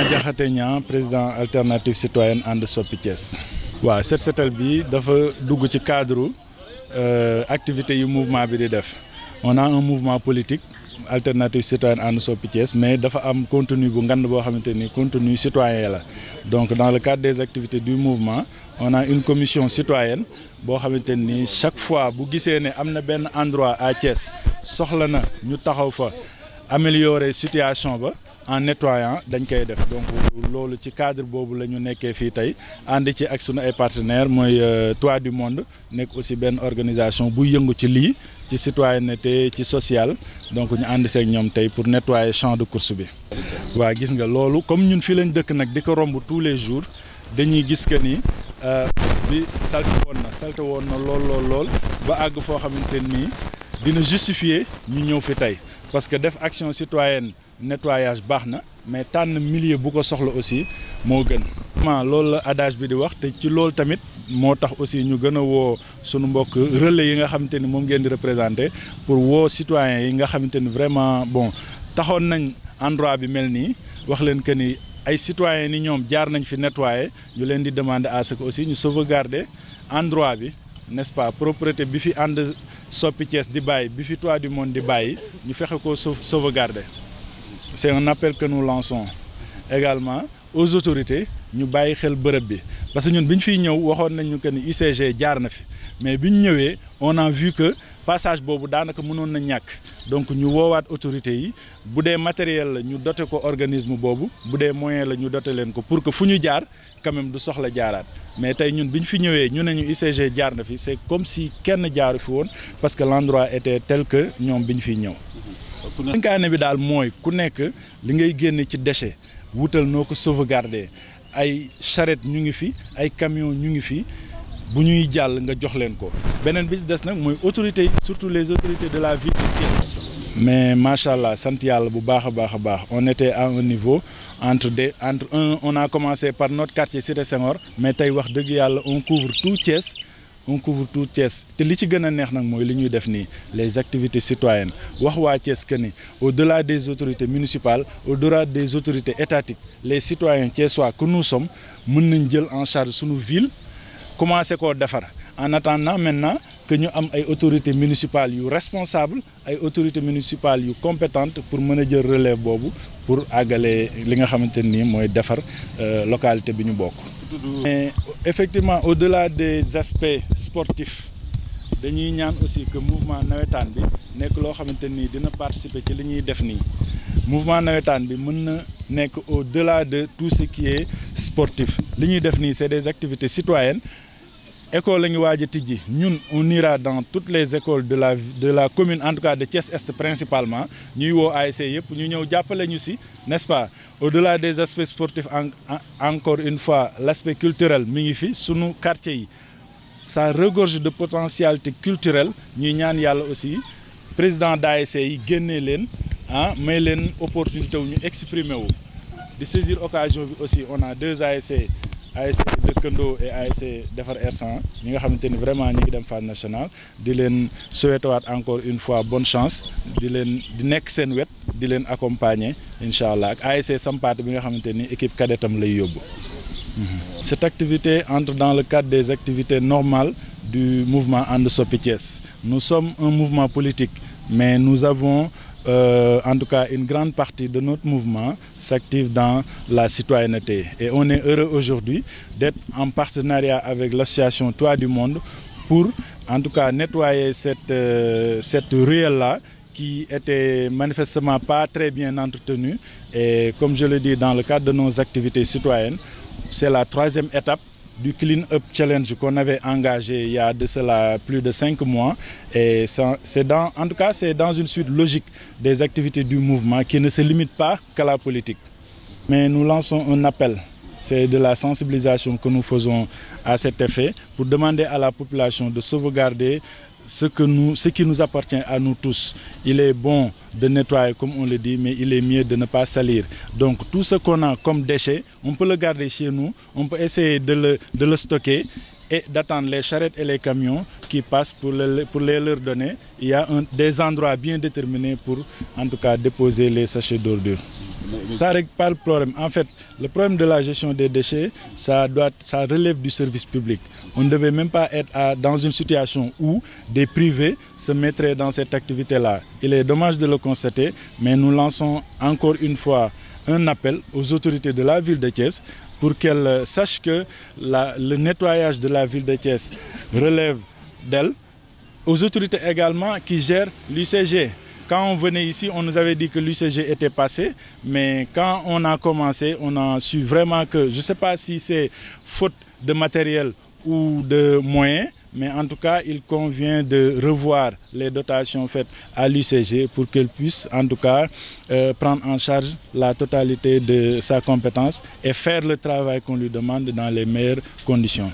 Madiakhaté Niang président alternative citoyenne ànd Soppi Thiès. waaw set setal bi dafa dugg ci cadre activité yu mouvement bi di def on a un mouvement politique alternative citoyenne ànd Soppi Thiès mais dafa am contenu bu ngand boo xamante ni contenu citoyen la donc dans le cadre des activités du mouvement on a une commission citoyenne boo xamante ni chaque fois bu gisee ne am na benn endroit à Thiès soxla na ñu taxaw fa améliorer situation ba en nettoyant dañ koy def donc loolu ci cadre boobu la ñu nekkee fii tey ànd ci ak sunu ay partenaires mooy Toit du Monde nekk aussi benn organisation buy yëngu ci lii ci citoyenneté ci social donc ñu ànd seeg ñoom tey pour nettoyer champ de course bi. waa gis nga loolu comme ñun fii lañ dëkk nag di ko romb tous les jours dañuy gis que ni bi salte woon na lool ba àgg foo xamante ni dina justifier ñu ñëw fi tey parce que def action citoyenne. Nettoyage baax na mais tànn milieu bu ko soxla aussi moo gën. loolu la adage bi di wax te ci loolu tamit moo tax aussi ñu gën a woo sunu mbokk relais yi nga xamante ni moom ngeen di représenté pour woo citoyens yi nga xamante ni vraiment bon taxoon nañ endroit bi mel nii wax leen que ni ay citoyens ni ñoom jaar nañ fi nettoyer ñu leen di demander à ce que aussi ñu sauvegarder endroit bi n'est-ce pas propreté bi fi ànd Soppi Thiès di bàyyi bi fi Toit du Monde di bàyyi ñu fexe ko sauvegarder. C'est un appel que nous lançons également aux autorités ñu bàyyi xel bërëb bi parce que ñun bi ñu fiy ñëw waxoon nañu que ni UCG jaar na fi mais bi ñu ñëwee on a vu que passage boobu daanaka mënoon na ñàkk donc ñu woowaat autorités yi bu dee matériel la ñu doté ko organisme boobu bu dee moyen la ñu doté leen ko pour que fu ñu jaar quand même du soxla jaaraat mais tey ñun bi ñu fi ñëwee ñu ne ñu UCG jaar na fi c'est comme si kenn jaaru fi woon parce que l'endroit était tel que ñoom bi ñu fiy ñëw. dénkaane bi daal mooy ku nekk li ngay génne ci déchet wutal noo ko sauvegarder ay charrette ñu ngi fi ay camion ñu ngi fi bu ñuy jàll nga jox leen ko beneen bi ci des nag mooy autorités surtout les autorités de la ville de Thiès. mais macha allah sant yàlla bu baax a baax on était à un niveau on a commencé par notre quartier Cité Senghor mais tey wax dëgg yàlla on couvre tout Thiès. te li ci gën a neex nag mooy li ñuy def nii les activités citoyennes wax waa Thiès que ni au-delà des autorités municipales au-delà des autorités étatiques les citoyens thiessois que nous sommes mën nañ jël en charge suñu ville commencé koo defar en attendant maintenant que ñu am ay autorités municipales yu responsables ay autorités municipales yu compétentes pour mën a jël relève boobu pour àggale li nga xamante ni mooy defar localité bi ñu bokk. mais effectivement au-delà des aspects sportifs dañuy ñaan aussi que mouvement nawetaan bi nekk loo xamante ni dina participer ci li ñuy def nii mouvement nawetaan bi mën na nekk au-delà de tout ce qui est sportif li ñuy def nii c'est des activités citoyennes école la ñu waaj a tijji ñun on ira dans toutes les écoles de la commune en tout cas de Thiès Est principalement ñuy woo ASC yëpp ñu ñëw jàppale ñu si n'est-ce pas au-delà des aspects sportifs encore une fois l'aspect culturel mi ngi fi sunu quartier yi ça regorge de potentialité culturelle ñuy ñaan yàlla aussi président d'ASC yi génnee leen may leen opportunité wu ñu exprimer wu di saisir occasion bi aussi on a deux ASC Dëkkandoo et ASC Defar R100 ñi nga xamante ni vraiment ñi ngi dem phase nationale di leen souhaiter waat encore une fois bonne chance di nekk seen wet di leen accompagner incha allah ak ASC Sampaate bi nga xamante ni équipe cadetam lay yóbbu. Cette activité entre dans le cadre des activités normales du mouvement And Soppi Thiès. Nous sommes un mouvement politique mais nous avons en tout cas une grande partie de notre mouvement s'active dans la citoyenneté et on est heureux aujourd'hui d'être en partenariat avec l'association Toit du Monde pour en tout cas nettoyer cette ruelle-là qui était manifestement pas très bien entretenue et comme je le dis dans le cadre de nos activités citoyennes c'est la troisième étape du Clean Up Challenge qu'on avait engagé il y a de cela plus de 5 mois et c'est dans une suite logique des activités du mouvement qui ne se limite pas qu'à la politique. Mais nous lançons un appel, c'est de la sensibilisation que nous faisons à cet effet pour demander à la population de sauvegarder ce qui nous appartient à nous tous. Il est bon de nettoyer comme on le dit, mais il est mieux de ne pas salir. Donc tout ce qu'on a comme déchets, on peut le garder chez nous, on peut essayer de le stocker et d'attendre les charrettes et les camions qui passent pour les leur donner. Il y a des endroits bien déterminés pour en tout cas déposer les sachets d'ordures. Ça ne règle pas le problème. En fait, le problème de la gestion des déchets, ça relève du service public. On ne devait même pas être dans une situation où des privés se mettraient dans cette activité-là. Il est dommage de le constater, mais nous lançons encore une fois un appel aux autorités de la ville de Thiès pour qu'elles sachent que le nettoyage de la ville de Thiès relève d'elles, aux autorités également qui gèrent l'UCG. Quand on venait ici, on nous avait dit que l'UCG était passé, mais quand on a commencé, on a su vraiment que, je ne sais pas si c'est faute de matériel ou de moyens, mais en tout cas, il convient de revoir les dotations faites à l'UCG pour qu'elle puisse en tout cas prendre en charge la totalité de sa compétence et faire le travail qu'on lui demande dans les meilleures conditions.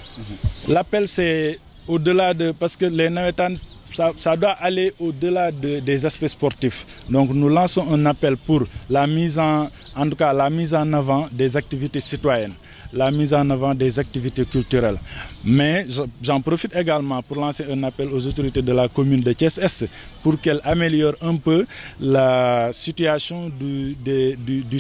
L'appel, c'est au-delà de... parce que les navétanes, ça doit aller au-delà des aspects sportifs. Donc nous lançons un appel pour la mise en avant des activités citoyennes, la mise en avant des activités culturelles. Mais j'en profite également pour lancer un appel aux autorités de la commune de Thiès-Est pour qu'elles améliorent un peu la situation du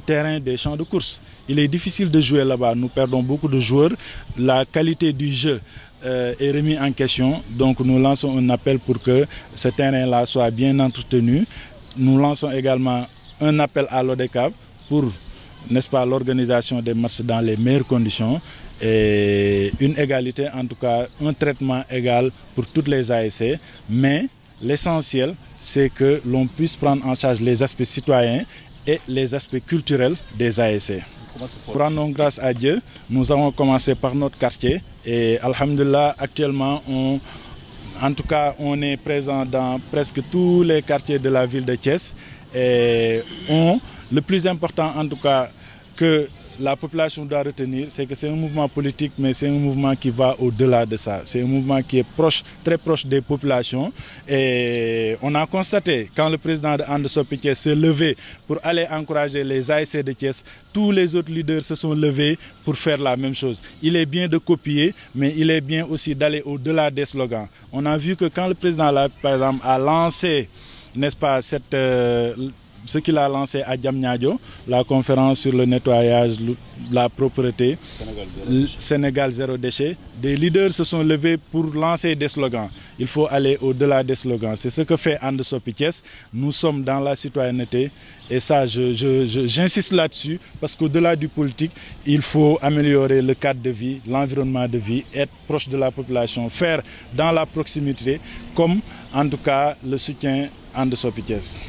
terrain des champs de course. Il est difficile de jouer là-bas, nous perdons beaucoup de joueurs, la qualité du jeu est remis en question. Donc nous lançons un appel pour que ce terrain-là soit bien entretenu. Nous lançons également un appel à l'ODECAV pour, n'est-ce pas, l'organisation des matchs dans les meilleures conditions et une égalité, en tout cas un traitement égal pour toutes les ASC. Mais l'essentiel, c'est que l'on puisse prendre en charge les aspects citoyens et les aspects culturels des ASC. Rendons grâce à Dieu, nous avons commencé par notre quartier et alhamdulillah, actuellement, on est présent dans presque tous les quartiers de la ville de Thiès et le plus important en tout cas que la population doit retenir, c'est que c'est un mouvement politique, mais c'est un mouvement qui va au-delà de ça. C'est un mouvement qui est proche, très proche des populations. Et on a constaté, quand le président de And Soppi Thiès s'est levé pour aller encourager les ASC de Thiès, tous les autres leaders se sont levés pour faire la même chose. Il est bien de copier, mais il est bien aussi d'aller au-delà des slogans. On a vu que quand le président, là, par exemple, a lancé, n'est-ce pas, ce qu'il a lancé à Diamniadio, la conférence sur le nettoyage, la propreté, Sénégal zéro déchet, des leaders se sont levés pour lancer des slogans. Il faut aller au-delà des slogans. C'est ce que fait And Soppi Thiès. Nous sommes dans la citoyenneté et ça, j'insiste là-dessus parce qu'au-delà du politique, il faut améliorer le cadre de vie, l'environnement de vie, être proche de la population, faire dans la proximité comme en tout cas le soutien And Soppi Thiès.